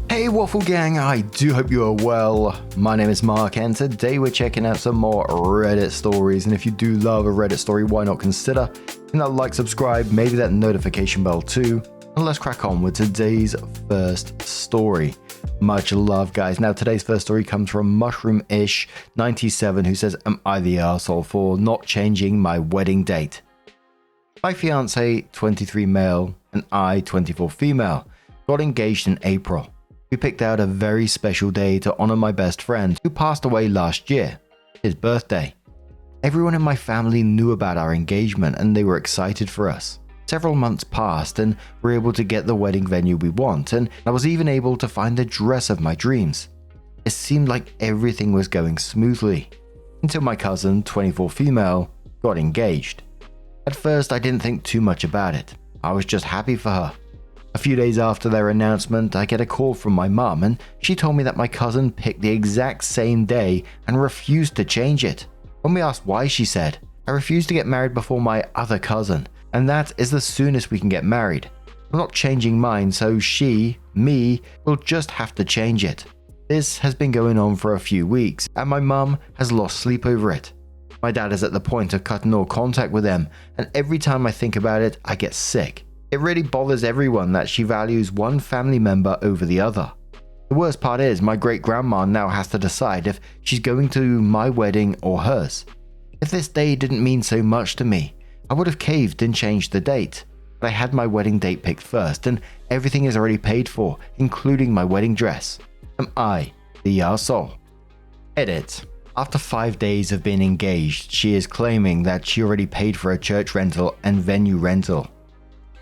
Hey Waffle Gang, I do hope you are well. My name is Mark and today we're checking out some more Reddit stories, and if you do love a Reddit story, why not consider hitting that like, subscribe, maybe that notification bell too, and let's crack on with today's first story. Much love guys. Now today's first story comes from Mushroom-ish97 who says, am I the arsehole for not changing my wedding date? My fiance, 23 male, and I, 24 female, got engaged in April. We picked out a very special day to honor my best friend who passed away last year, his birthday. Everyone in my family knew about our engagement and they were excited for us. Several months passed and we were able to get the wedding venue we want, and I was even able to find the dress of my dreams. It seemed like everything was going smoothly until my cousin, 24 female, got engaged. At first I didn't think too much about it. I was just happy for her. A few days after their announcement, I get a call from my mum and she told me that my cousin picked the exact same day and refused to change it. When we asked why, she said, I refuse to get married before my other cousin, and that is the soonest we can get married. I'm not changing mine, so me, will just have to change it. This has been going on for a few weeks and my mum has lost sleep over it. My dad is at the point of cutting all contact with them, and every time I think about it, I get sick. It really bothers everyone that she values one family member over the other. The worst part is my great-grandma now has to decide if she's going to my wedding or hers. If this day didn't mean so much to me, I would have caved and changed the date. But I had my wedding date picked first and everything is already paid for, including my wedding dress. Am I the arsehole? Edit. After 5 days of being engaged, she is claiming that she already paid for a church rental and venue rental.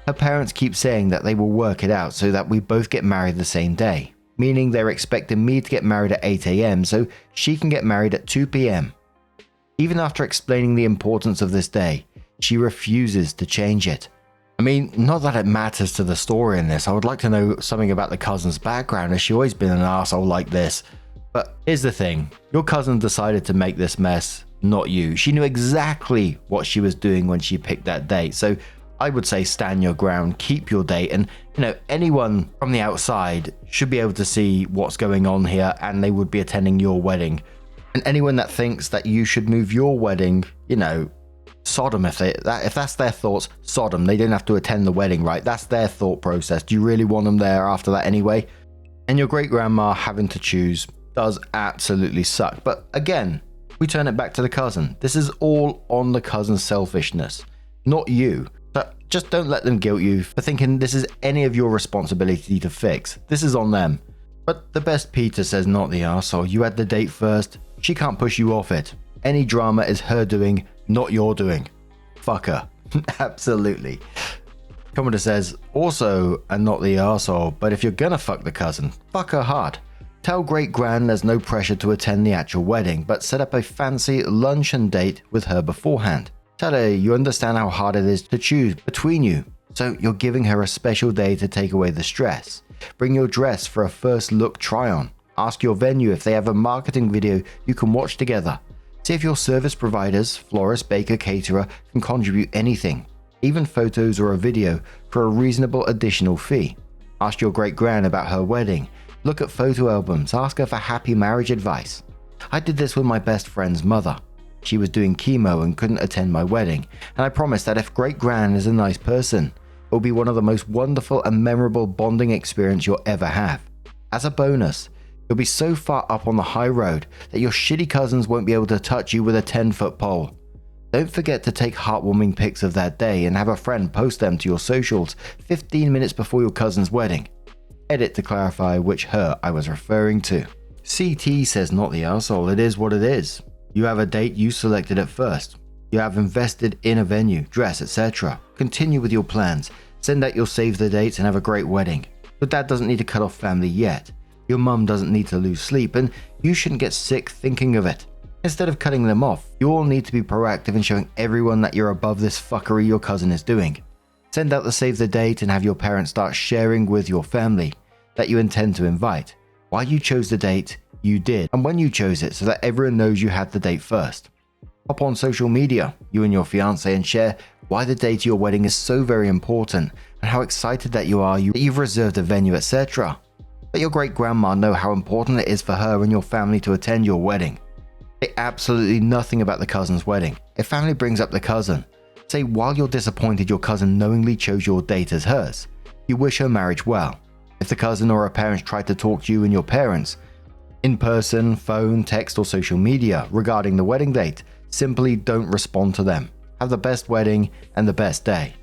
Her parents keep saying that they will work it out so that we both get married the same day, meaning they're expecting me to get married at 8 AM so she can get married at 2 PM. Even after explaining the importance of this day, she refuses to change it. I mean, not that it matters to the story in this, I would like to know something about the cousin's background. Has she always been an arsehole like this? But here's the thing, your cousin decided to make this mess, not you. She knew exactly what she was doing when she picked that date, so I would say stand your ground, keep your date, and anyone from the outside should be able to see what's going on here and they would be attending your wedding. And anyone that thinks that you should move your wedding, Sodom, if that's their thoughts, Sodom. They didn't have to attend the wedding, right? That's their thought process. Do you really want them there after that anyway? And your great-grandma having to choose does absolutely suck. But again, we turn it back to the cousin. This is all on the cousin's selfishness, not you. So just don't let them guilt you for thinking this is any of your responsibility to fix. This is on them. But the best Peter says, not the arsehole. You had the date first. She can't push you off it. Any drama is her doing, not your doing. Fuck her. Absolutely. Commenter says, also, and not the arsehole, but if you're gonna fuck the cousin, fuck her hard. Tell great-gran there's no pressure to attend the actual wedding, but set up a fancy luncheon date with her beforehand. Tell her you understand how hard it is to choose between you, so you're giving her a special day to take away the stress. Bring your dress for a first look try-on. Ask your venue if they have a marketing video you can watch together. See if your service providers, florist, baker, caterer can contribute anything, even photos or a video, for a reasonable additional fee. Ask your great-gran about her wedding. Look at photo albums. Ask her for happy marriage advice. I did this with my best friend's mother. She was doing chemo and couldn't attend my wedding, and I promised that if great-gran is a nice person, it will be one of the most wonderful and memorable bonding experience you'll ever have. As a bonus, you'll be so far up on the high road that your shitty cousins won't be able to touch you with a 10-foot pole. Don't forget to take heartwarming pics of that day and have a friend post them to your socials 15 minutes before your cousin's wedding. Edit to clarify which her I was referring to. CT says, not the arsehole, it is what it is. You have a date, you selected it first. You have invested in a venue, dress, etc. Continue with your plans. Send out your save the dates and have a great wedding. Your dad doesn't need to cut off family yet. Your mum doesn't need to lose sleep, and you shouldn't get sick thinking of it. Instead of cutting them off, you all need to be proactive in showing everyone that you're above this fuckery your cousin is doing. Send out the save the date and have your parents start sharing with your family that you intend to invite. Why you chose the date, you did, and when you chose it, so that everyone knows you had the date first. Hop on social media, you and your fiance, and share why the day to your wedding is so very important and how excited that you are that you've reserved a venue, etc. Let your great-grandma know how important it is for her and your family to attend your wedding. Say absolutely nothing about the cousin's wedding. If family brings up the cousin, say while you're disappointed your cousin knowingly chose your date as hers, you wish her marriage well. If the cousin or her parents try to talk to you and your parents, in person, phone, text or social media regarding the wedding date, simply don't respond to them. Have the best wedding and the best day.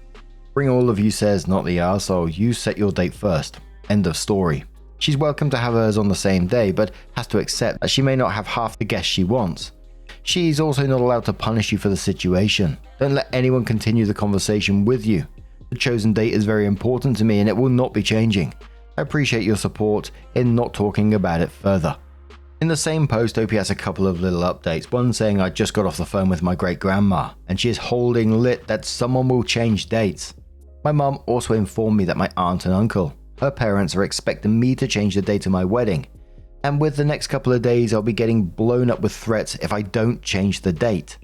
Bring all of you says, not the arsehole, you set your date first. End of story. She's welcome to have hers on the same day, but has to accept that she may not have half the guests she wants. She's also not allowed to punish you for the situation. Don't let anyone continue the conversation with you. The chosen date is very important to me and it will not be changing. I appreciate your support in not talking about it further. In the same post, Opie has a couple of little updates, one saying I just got off the phone with my great-grandma and she is holding lit that someone will change dates. My mum also informed me that my aunt and uncle, her parents, are expecting me to change the date of my wedding, and with the next couple of days I'll be getting blown up with threats if I don't change the date.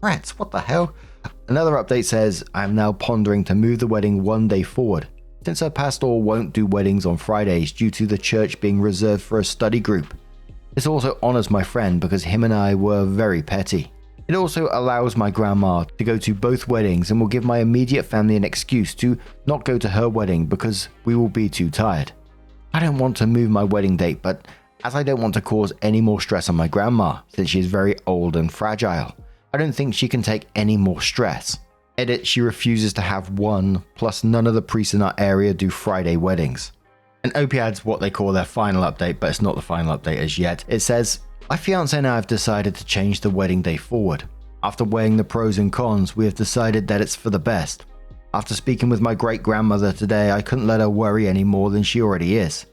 Threats? What the hell? Another update says I am now pondering to move the wedding one day forward, since her pastor won't do weddings on Fridays due to the church being reserved for a study group. This also honors my friend because him and I were very petty. It also allows my grandma to go to both weddings and will give my immediate family an excuse to not go to her wedding because we will be too tired. I don't want to move my wedding date, but as I don't want to cause any more stress on my grandma since she is very old and fragile, I don't think she can take any more stress. Edit, she refuses to have one, plus none of the priests in our area do Friday weddings. And Opie adds what they call their final update, but it's not the final update as yet. It says, my fiance and I have decided to change the wedding day forward. After weighing the pros and cons, we have decided that it's for the best. After speaking with my great-grandmother today, I couldn't let her worry any more than she already is.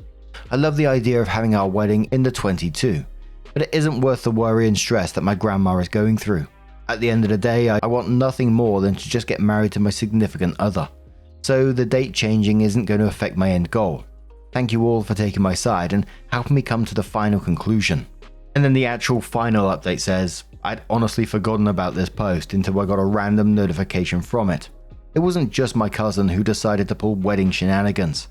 I love the idea of having our wedding in the 22, but it isn't worth the worry and stress that my grandma is going through. At the end of the day, I want nothing more than to just get married to my significant other. So the date changing isn't going to affect my end goal. Thank you all for taking my side and helping me come to the final conclusion. And then the actual final update says, I'd honestly forgotten about this post until I got a random notification from it. It wasn't just my cousin who decided to pull wedding shenanigans.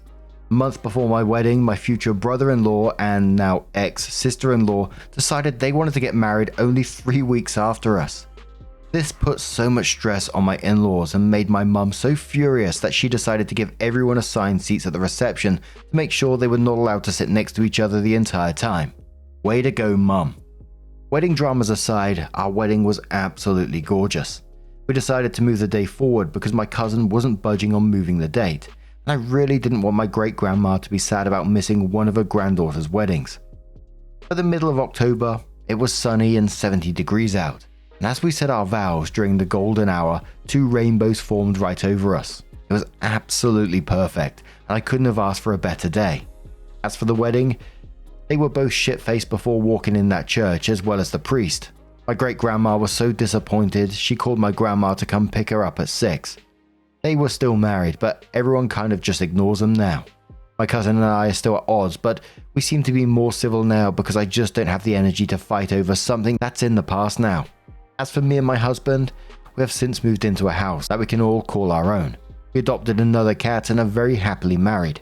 A month before my wedding, my future brother-in-law and now ex-sister-in-law decided they wanted to get married only 3 weeks after us. This put so much stress on my in-laws and made my mum so furious that she decided to give everyone assigned seats at the reception to make sure they were not allowed to sit next to each other the entire time. Way to go, mum. Wedding dramas aside, our wedding was absolutely gorgeous. We decided to move the day forward because my cousin wasn't budging on moving the date, and I really didn't want my great-grandma to be sad about missing one of her granddaughter's weddings. By the middle of October, it was sunny and 70 degrees out. And as we said our vows during the golden hour, 2 rainbows formed right over us. It was absolutely perfect, and I couldn't have asked for a better day. As for the wedding, they were both shit-faced before walking in that church, as well as the priest. My great-grandma was so disappointed, she called my grandma to come pick her up at 6. They were still married, but everyone kind of just ignores them now. My cousin and I are still at odds, but we seem to be more civil now because I just don't have the energy to fight over something that's in the past now. As for me and my husband, we have since moved into a house that we can all call our own. We adopted another cat and are very happily married.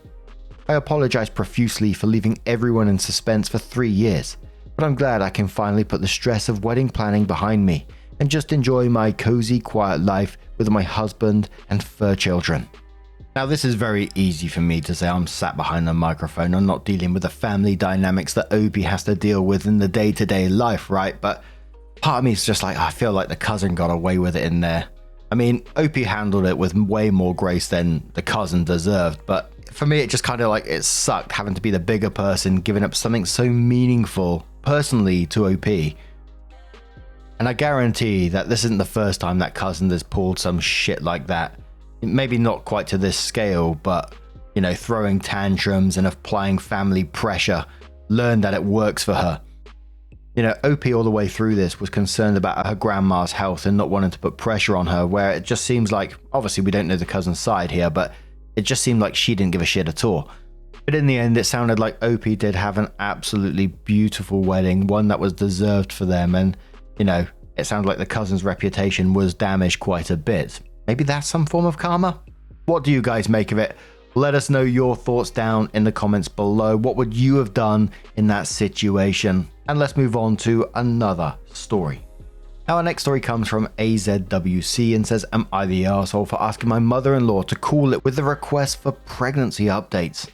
I apologize profusely for leaving everyone in suspense for 3 years, but I'm glad I can finally put the stress of wedding planning behind me and just enjoy my cozy, quiet life with my husband and fur children. Now, this is very easy for me to say. I'm sat behind the microphone. I'm not dealing with the family dynamics that Opie has to deal with in the day-to-day life, right? But part of me is just like, I feel like the cousin got away with it in there. I mean, Opie handled it with way more grace than the cousin deserved, but for me, it just kind of like, it sucked having to be the bigger person, giving up something so meaningful personally to OP. And I guarantee that this isn't the first time that cousin has pulled some shit like that. Maybe not quite to this scale, but, you know, throwing tantrums and applying family pressure, learned that it works for her. You know, OP all the way through this was concerned about her grandma's health and not wanting to put pressure on her, where it just seems like, obviously we don't know the cousin's side here, but it just seemed like she didn't give a shit at all. But in the end, it sounded like OP did have an absolutely beautiful wedding, one that was deserved for them, and, you know, it sounded like the cousin's reputation was damaged quite a bit. Maybe that's some form of karma? What do you guys make of it? Let us know your thoughts down in the comments below. What would you have done in that situation? And let's move on to another story. Now, our next story comes from AZWC and says, am I the arsehole for asking my mother-in-law to call it with a request for pregnancy updates?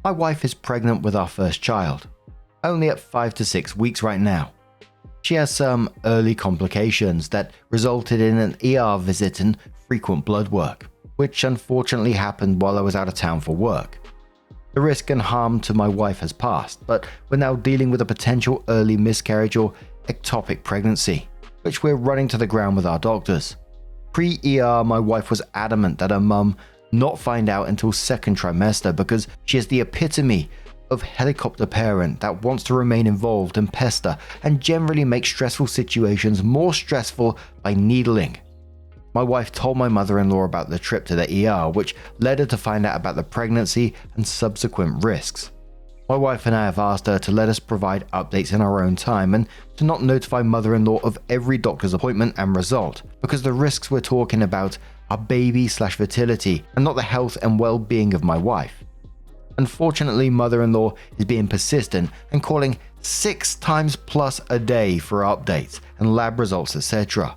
My wife is pregnant with our first child, only at 5 to 6 weeks right now. She has some early complications that resulted in an ER visit and frequent blood work, which unfortunately happened while I was out of town for work. The risk and harm to my wife has passed, but we're now dealing with a potential early miscarriage or ectopic pregnancy, which we're running to the ground with our doctors. Pre-ER, my wife was adamant that her mum not find out until second trimester because she is the epitome of helicopter parent that wants to remain involved and pester and generally make stressful situations more stressful by needling. My wife told my mother-in-law about the trip to the ER, which led her to find out about the pregnancy and subsequent risks. My wife and I have asked her to let us provide updates in our own time and to not notify mother-in-law of every doctor's appointment and result, because the risks we're talking about are baby/fertility and not the health and well-being of my wife. Unfortunately, mother-in-law is being persistent and calling 6 times plus a day for updates and lab results, etc.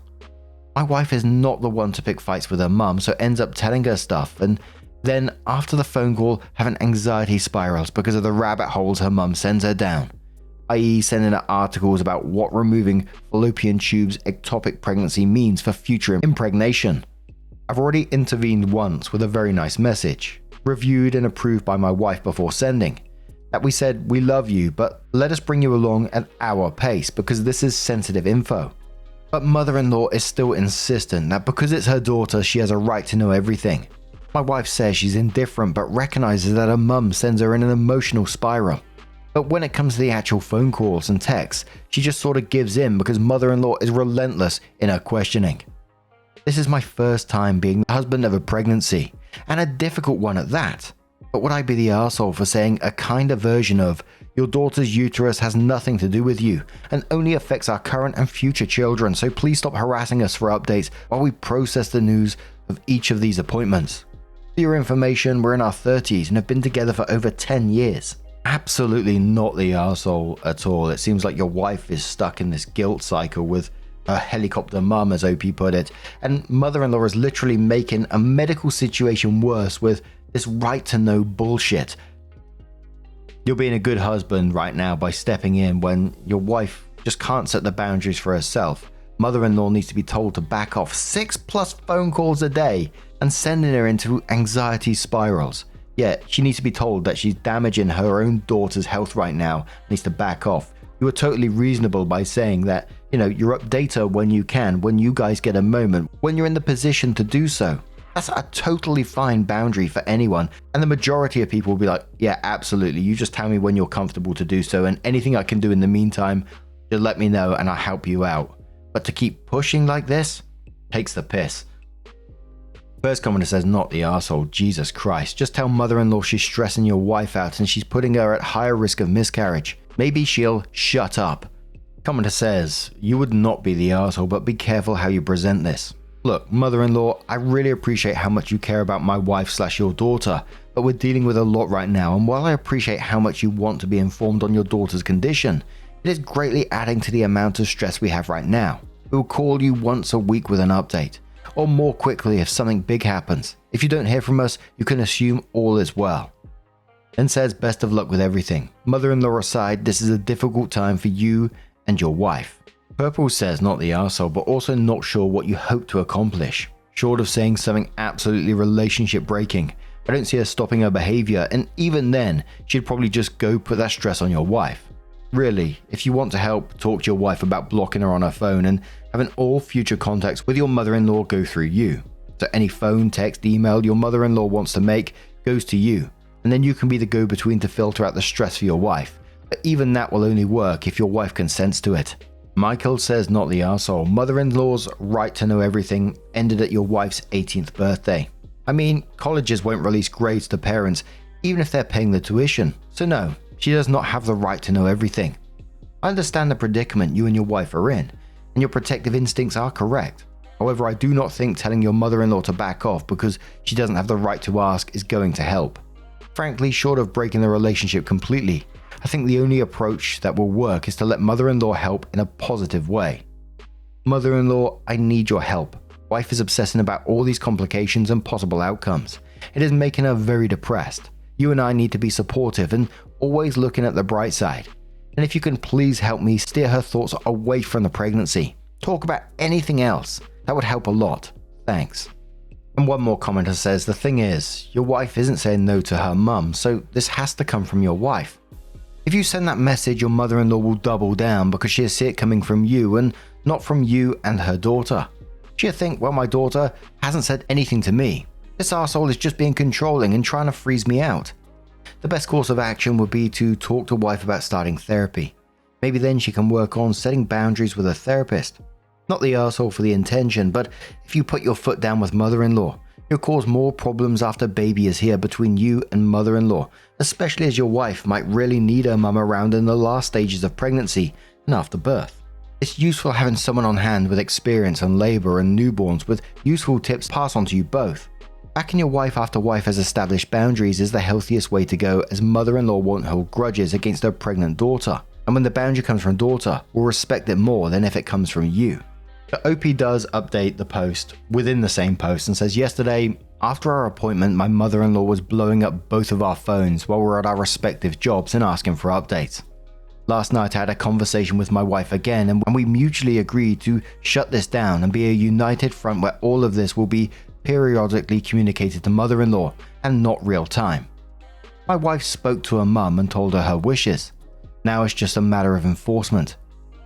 My wife is not the one to pick fights with her mum, so ends up telling her stuff and then after the phone call having anxiety spirals because of the rabbit holes her mum sends her down, i.e. sending her articles about what removing fallopian tubes ectopic pregnancy means for future impregnation. I've already intervened once with a very nice message, reviewed and approved by my wife before sending, that we said we love you but let us bring you along at our pace because this is sensitive info. But mother-in-law is still insistent that because it's her daughter she has a right to know everything. My wife says she's indifferent but recognizes that her mum sends her in an emotional spiral. But when it comes to the actual phone calls and texts, she just sort of gives in because mother-in-law is relentless in her questioning. This is my first time being the husband of a pregnancy, and a difficult one at that. But would I be the arsehole for saying a kinder version of, your daughter's uterus has nothing to do with you and only affects our current and future children, so please stop harassing us for updates while we process the news of each of these appointments. For your information, we're in our 30s and have been together for over 10 years. Absolutely not the arsehole at all. It seems like your wife is stuck in this guilt cycle with her helicopter mum, as OP put it, and mother-in-law is literally making a medical situation worse with this right to know bullshit. You're being a good husband right now by stepping in when your wife just can't set the boundaries for herself. Mother-in-law needs to be told to back off 6+ phone calls a day and sending her into anxiety spirals. Yet she needs to be told that she's damaging her own daughter's health right now, needs to back off. You were totally reasonable by saying that, you update her when you can, when you guys get a moment, when you're in the position to do so. That's a totally fine boundary for anyone, and the majority of people will be like, yeah, absolutely, you just tell me when you're comfortable to do so, and anything I can do in the meantime, just let me know and I'll help you out. But to keep pushing like this takes the piss. First commenter says, not the arsehole, Jesus Christ. Just tell mother-in-law she's stressing your wife out and she's putting her at higher risk of miscarriage. Maybe she'll shut up. Commenter says, you would not be the arsehole, but be careful how you present this. Look, mother-in-law, I really appreciate how much you care about my wife/your daughter, but we're dealing with a lot right now, and while I appreciate how much you want to be informed on your daughter's condition, it is greatly adding to the amount of stress we have right now. We will call you once a week with an update, or more quickly if something big happens. If you don't hear from us, you can assume all is well. Then says, best of luck with everything. Mother-in-law aside, this is a difficult time for you and your wife. Purple says, not the arsehole, but also not sure what you hope to accomplish. Short of saying something absolutely relationship breaking, I don't see her stopping her behavior, and even then, she'd probably just go put that stress on your wife. Really, if you want to help, talk to your wife about blocking her on her phone and having all future contacts with your mother-in-law go through you. So any phone, text, email your mother-in-law wants to make goes to you, and then you can be the go-between to filter out the stress for your wife. But even that will only work if your wife consents to it. Michael says, not the arsehole. Mother-in-law's right to know everything ended at your wife's 18th birthday. I mean, colleges won't release grades to parents even if they're paying the tuition. So no, she does not have the right to know everything. I understand the predicament you and your wife are in, and your protective instincts are correct. However, I do not think telling your mother-in-law to back off because she doesn't have the right to ask is going to help. Frankly, short of breaking the relationship completely, I think the only approach that will work is to let mother-in-law help in a positive way. Mother-in-law, I need your help. Wife is obsessing about all these complications and possible outcomes. It is making her very depressed. You and I need to be supportive and always looking at the bright side. And if you can please help me steer her thoughts away from the pregnancy. Talk about anything else. That would help a lot. Thanks. And one more commenter says, the thing is, your wife isn't saying no to her mum, so this has to come from your wife. If you send that message, your mother-in-law will double down because she'll see it coming from you and not from you and her daughter. She'll think, well, my daughter hasn't said anything to me. This arsehole is just being controlling and trying to freeze me out. The best course of action would be to talk to wife about starting therapy. Maybe then she can work on setting boundaries with a therapist. Not the arsehole for the intention, but if you put your foot down with mother-in-law, you'll cause more problems after baby is here between you and mother-in-law, especially as your wife might really need her mum around in the last stages of pregnancy and after birth. It's useful having someone on hand with experience on labor and newborns with useful tips passed on to you both. Backing your wife after wife has established boundaries is the healthiest way to go, as mother-in-law won't hold grudges against her pregnant daughter, and when the boundary comes from daughter, will respect it more than if it comes from you. The OP does update the post within the same post and says, yesterday, after our appointment, my mother-in-law was blowing up both of our phones while we were at our respective jobs and asking for updates. Last night I had a conversation with my wife again, and we mutually agreed to shut this down and be a united front where all of this will be periodically communicated to mother-in-law and not real time. My wife spoke to her mum and told her wishes. Now it's just a matter of enforcement.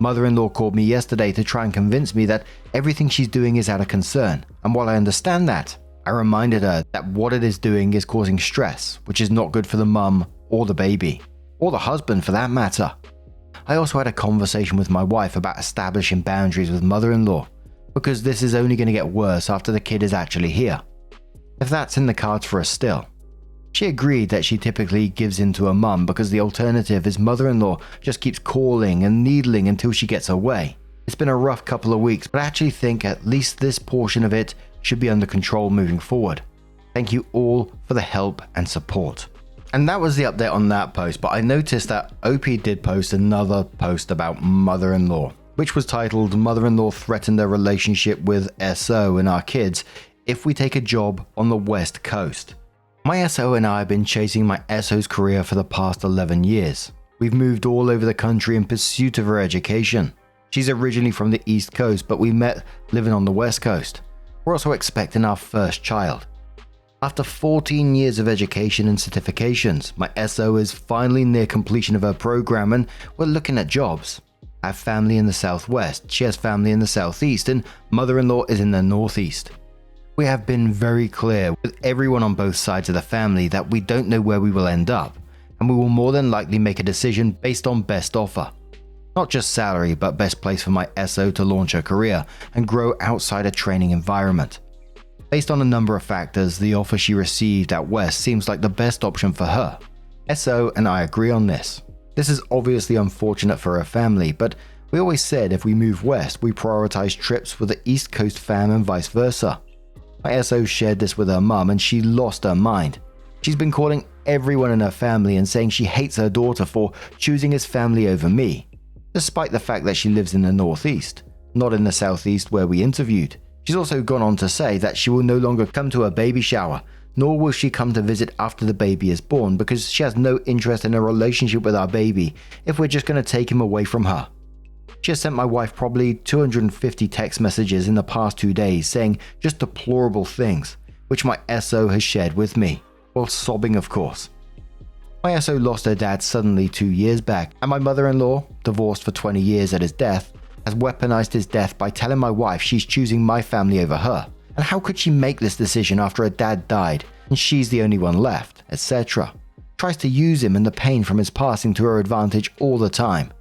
Mother-in-law called me yesterday to try and convince me that everything she's doing is out of concern, and while I understand that, I reminded her that what it is doing is causing stress, which is not good for the mum or the baby, or the husband for that matter. I also had a conversation with my wife about establishing boundaries with mother-in-law, because this is only going to get worse after the kid is actually here. If that's in the cards for us still. She agreed that she typically gives in to her mum because the alternative is mother-in-law just keeps calling and needling until she gets her way. It's been a rough couple of weeks, but I actually think at least this portion of it should be under control moving forward. Thank you all for the help and support. And that was the update on that post, but I noticed that OP did post another post about mother-in-law, which was titled, Mother-in-law threatened a relationship with SO and our kids if we take a job on the West Coast. My SO and I have been chasing my SO's career for the past 11 years. We've moved all over the country in pursuit of her education. She's originally from the East Coast, but we met living on the West Coast. We're also expecting our first child. After 14 years of education and certifications, my SO is finally near completion of her program and we're looking at jobs. I have family in the Southwest, she has family in the Southeast, and mother-in-law is in the Northeast. We have been very clear with everyone on both sides of the family that we don't know where we will end up, and we will more than likely make a decision based on best offer. Not just salary, but best place for my SO to launch her career and grow outside a training environment. Based on a number of factors, the offer she received out west seems like the best option for her. SO and I agree on this. This is obviously unfortunate for her family, but we always said if we move west, we prioritize trips with the East Coast fam and vice versa. My SO shared this with her mum and she lost her mind. She's been calling everyone in her family and saying she hates her daughter for choosing his family over me, despite the fact that she lives in the Northeast, not in the Southeast where we interviewed. She's also gone on to say that she will no longer come to her baby shower, nor will she come to visit after the baby is born because she has no interest in a relationship with our baby if we're just going to take him away from her. She has sent my wife probably 250 text messages in the past 2 days saying just deplorable things, which my SO has shared with me, while sobbing of course. My SO lost her dad suddenly 2 years back, and my mother-in-law, divorced for 20 years at his death, has weaponized his death by telling my wife she's choosing my family over her. And how could she make this decision after her dad died and she's the only one left, etc. Tries to use him and the pain from his passing to her advantage all the time.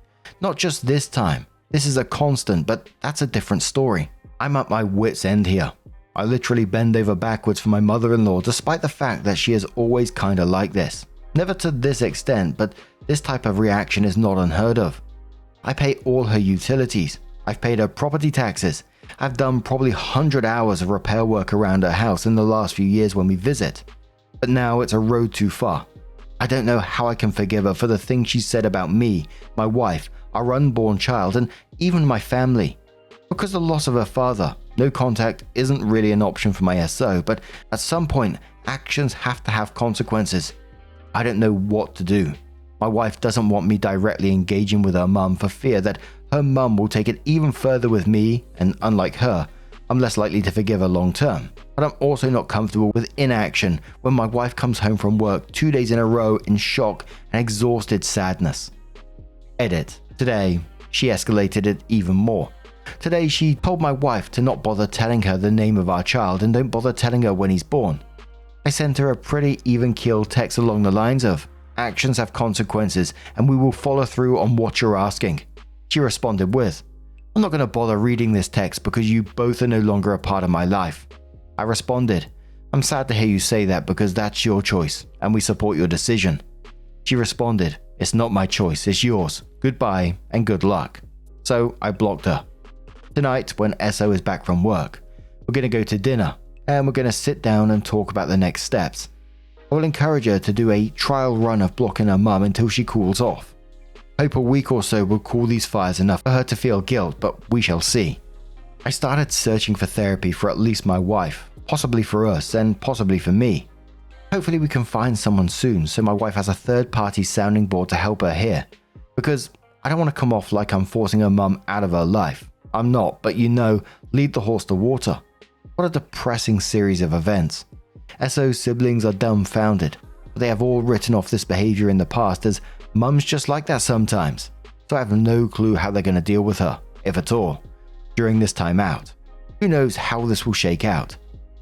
Not just this time. This is a constant, but that's a different story. I'm at my wit's end here. I literally bend over backwards for my mother-in-law despite the fact that she is always kinda like this. Never to this extent, but this type of reaction is not unheard of. I pay all her utilities. I've paid her property taxes, I've done probably 100 hours of repair work around her house in the last few years when we visit. But now it's a road too far. I don't know how I can forgive her for the things she said about me, my wife, our unborn child, and even my family. Because of the loss of her father, no contact isn't really an option for my SO, but at some point, actions have to have consequences. I don't know what to do. My wife doesn't want me directly engaging with her mum for fear that her mum will take it even further with me, and unlike her, I'm less likely to forgive her long term. But I'm also not comfortable with inaction when my wife comes home from work 2 days in a row in shock and exhausted sadness. Edit. Today, she escalated it even more. Today, she told my wife to not bother telling her the name of our child and don't bother telling her when he's born. I sent her a pretty even-keeled text along the lines of, "Actions have consequences and we will follow through on what you're asking." She responded with, "I'm not going to bother reading this text because you both are no longer a part of my life." I responded, "I'm sad to hear you say that because that's your choice and we support your decision." She responded, "It's not my choice, it's yours. Goodbye and good luck." So I blocked her. Tonight, when SO is back from work, we're going to go to dinner and we're going to sit down and talk about the next steps. I will encourage her to do a trial run of blocking her mum until she cools off. Hope a week or so will cool these fires enough for her to feel guilt, but we shall see. I started searching for therapy for at least my wife, possibly for us and possibly for me. Hopefully we can find someone soon so my wife has a third-party sounding board to help her here. Because I don't want to come off like I'm forcing her mum out of her life. I'm not, but lead the horse to water. What a depressing series of events. SO's siblings are dumbfounded, but they have all written off this behavior in the past as mum's just like that sometimes. So I have no clue how they're going to deal with her, if at all, during this time out. Who knows how this will shake out.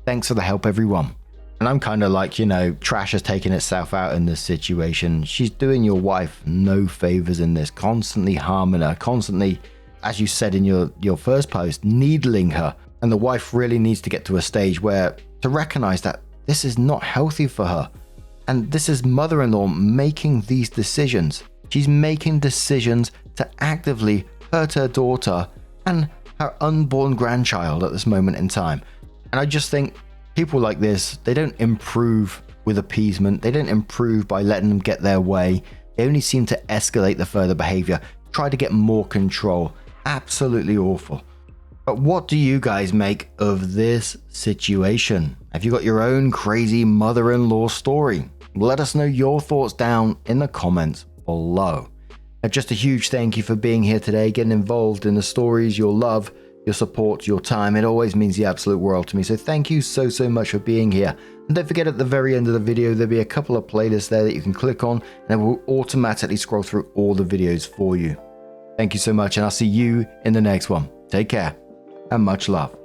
Thanks for the help, everyone. And I'm kind of like, trash has taken itself out in this situation. She's doing your wife no favors in this, constantly harming her, constantly, as you said in your first post, needling her. And the wife really needs to get to a stage where to recognize that this is not healthy for her. And this is mother-in-law making these decisions. She's making decisions to actively hurt her daughter and her unborn grandchild at this moment in time. And I just think people like this, they don't improve with appeasement. They don't improve by letting them get their way. They only seem to escalate the further behavior, try to get more control. Absolutely awful. But what do you guys make of this situation? Have you got your own crazy mother-in-law story? Let us know your thoughts down in the comments below. And just a huge thank you for being here today, getting involved in the stories, your love, your support, your time. It always means the absolute world to me. So thank you so much for being here. And don't forget, at the very end of the video, there'll be a couple of playlists there that you can click on and it will automatically scroll through all the videos for you. Thank you so much, and I'll see you in the next one. Take care and much love.